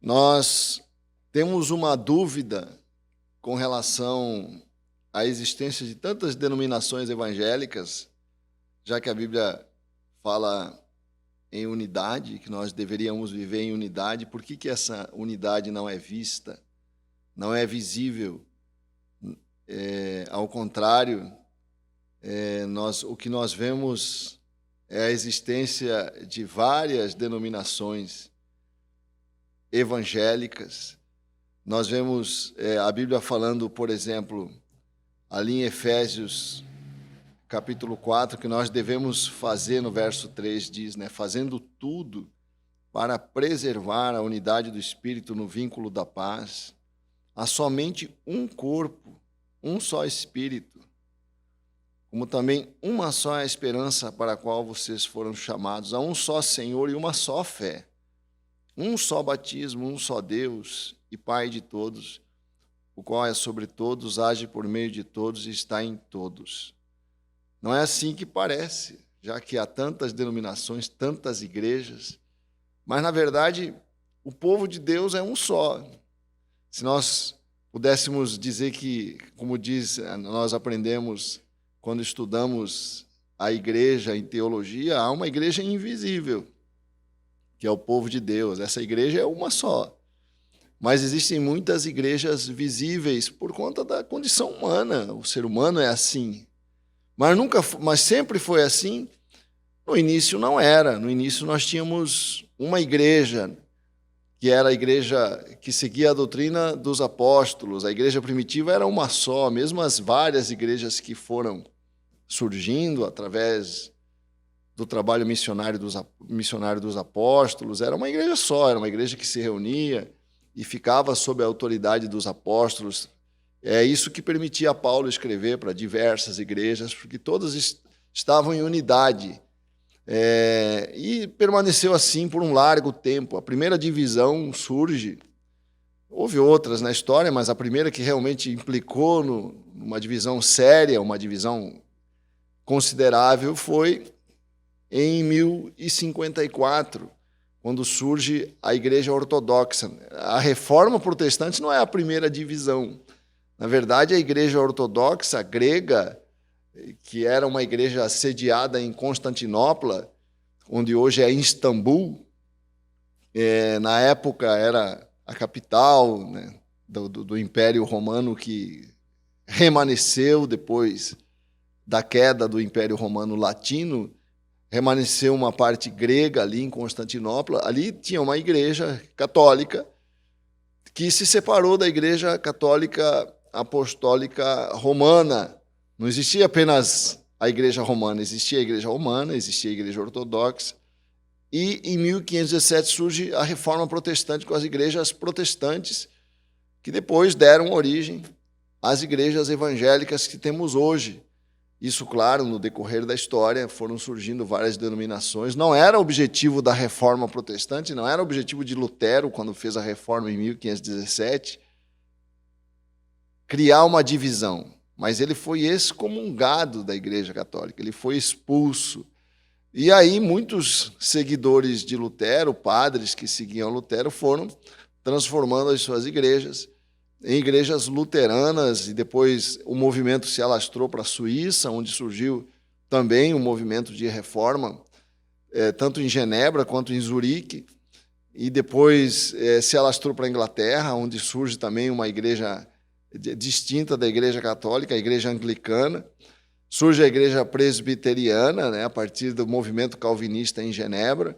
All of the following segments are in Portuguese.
Nós temos uma dúvida com relação à existência de tantas denominações evangélicas, já que a Bíblia fala em unidade, que nós deveríamos viver em unidade. Por que essa unidade não é vista, não é visível? Ao contrário, o que nós vemos é a existência de várias denominações evangélicas. Nós vemos a Bíblia falando, por exemplo, ali em Efésios, capítulo 4, que nós devemos fazer, no verso 3, diz, fazendo tudo para preservar a unidade do Espírito no vínculo da paz. Há somente um corpo, um só Espírito, como também uma só esperança para a qual vocês foram chamados. Há um só Senhor e uma só fé. Um só batismo, um só Deus e Pai de todos, o qual é sobre todos, age por meio de todos e está em todos. Não é assim que parece, já que há tantas denominações, tantas igrejas, mas, na verdade, o povo de Deus é um só. Se nós pudéssemos dizer que, como nós aprendemos quando estudamos a igreja em teologia, há uma igreja invisível, que é o povo de Deus. Essa igreja é uma só. Mas existem muitas igrejas visíveis por conta da condição humana. O ser humano é assim. Mas sempre foi assim. No início não era. No início nós tínhamos uma igreja, que era a igreja que seguia a doutrina dos apóstolos. A igreja primitiva era uma só, mesmo as várias igrejas que foram surgindo através do trabalho missionário dos apóstolos. Era uma igreja só, era uma igreja que se reunia e ficava sob a autoridade dos apóstolos. É isso que permitia a Paulo escrever para diversas igrejas, porque todas estavam em unidade. E permaneceu assim por um largo tempo. A primeira divisão surge, houve outras na história, mas a primeira que realmente implicou numa divisão séria, uma divisão considerável, foi em 1054, quando surge a Igreja Ortodoxa. A Reforma Protestante não é a primeira divisão. Na verdade, a Igreja Ortodoxa grega, que era uma igreja sediada em Constantinopla, onde hoje é Istambul, na época era a capital do Império Romano, que remanesceu depois da queda do Império Romano Latino. Remanesceu uma parte grega ali em Constantinopla. Ali tinha uma igreja católica que se separou da Igreja Católica Apostólica Romana. Não existia apenas a Igreja Romana, existia a Igreja Romana, existia a Igreja Ortodoxa. E em 1517 surge a Reforma Protestante, com as igrejas protestantes, que depois deram origem às igrejas evangélicas que temos hoje. Isso, claro, no decorrer da história, foram surgindo várias denominações. Não era o objetivo da Reforma Protestante, não era o objetivo de Lutero, quando fez a Reforma em 1517, criar uma divisão. Mas ele foi excomungado da Igreja Católica, ele foi expulso. E aí muitos seguidores de Lutero, padres que seguiam Lutero, foram transformando as suas igrejas em igrejas luteranas, e depois o movimento se alastrou para a Suíça, onde surgiu também um movimento de reforma, tanto em Genebra quanto em Zurique, e depois se alastrou para a Inglaterra, onde surge também uma igreja distinta da Igreja Católica, a Igreja Anglicana. Surge a Igreja Presbiteriana, a partir do movimento calvinista em Genebra.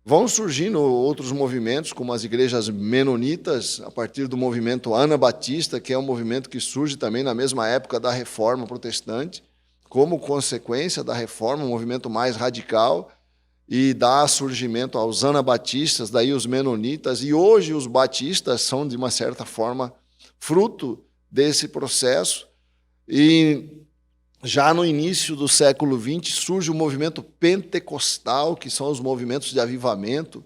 Vão surgindo outros movimentos, como as igrejas menonitas, a partir do movimento anabatista, que é um movimento que surge também na mesma época da Reforma Protestante, como consequência da Reforma, um movimento mais radical, e dá surgimento aos anabatistas, daí os menonitas, e hoje os batistas são, de uma certa forma, fruto desse processo. E já no início do século XX surge o movimento pentecostal, que são os movimentos de avivamento,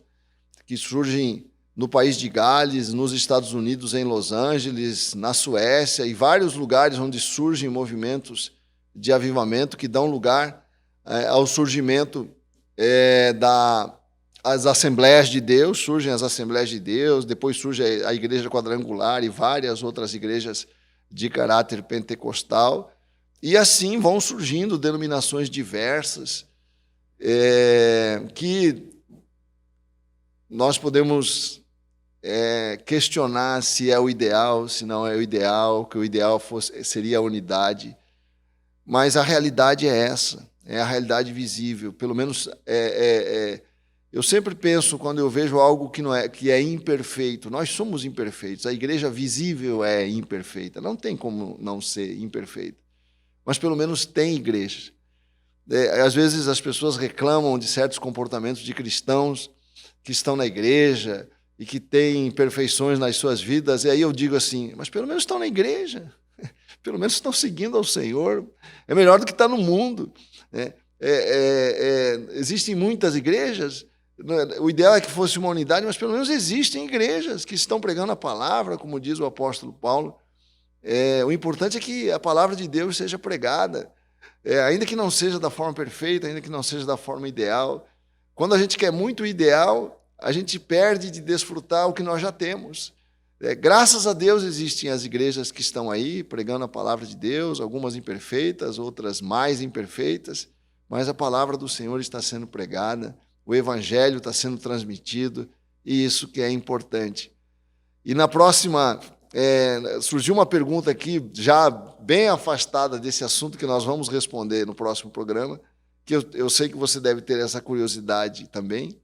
que surgem no país de Gales, nos Estados Unidos, em Los Angeles, na Suécia, e vários lugares onde surgem movimentos de avivamento que dão lugar ao surgimento da as Assembleias de Deus, surgem as Assembleias de Deus, depois surge a Igreja Quadrangular e várias outras igrejas de caráter pentecostal, e assim vão surgindo denominações diversas, que nós podemos questionar se é o ideal, se não é o ideal, que o ideal seria a unidade, mas a realidade é essa, é a realidade visível. Pelo menos eu sempre penso, quando eu vejo algo que é imperfeito, nós somos imperfeitos, a igreja visível é imperfeita, não tem como não ser imperfeita, mas pelo menos tem igreja. Às vezes as pessoas reclamam de certos comportamentos de cristãos que estão na igreja e que têm imperfeições nas suas vidas, e aí eu digo assim, mas pelo menos estão na igreja, pelo menos estão seguindo ao Senhor, é melhor do que estar no mundo. Existem muitas igrejas, o ideal é que fosse uma unidade, mas pelo menos existem igrejas que estão pregando a palavra, como diz o apóstolo Paulo. O importante é que a palavra de Deus seja pregada, ainda que não seja da forma perfeita, ainda que não seja da forma ideal. Quando a gente quer muito o ideal, a gente perde de desfrutar o que nós já temos. Graças a Deus existem as igrejas que estão aí pregando a palavra de Deus, algumas imperfeitas, outras mais imperfeitas, mas a palavra do Senhor está sendo pregada, o evangelho está sendo transmitido, e isso que é importante. E na próxima, surgiu uma pergunta aqui, já bem afastada desse assunto, que nós vamos responder no próximo programa, que eu sei que você deve ter essa curiosidade também.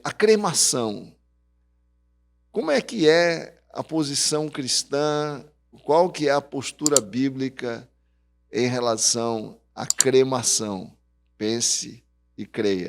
A cremação. Como é que é a posição cristã, qual que é a postura bíblica em relação à cremação? Pense e creia.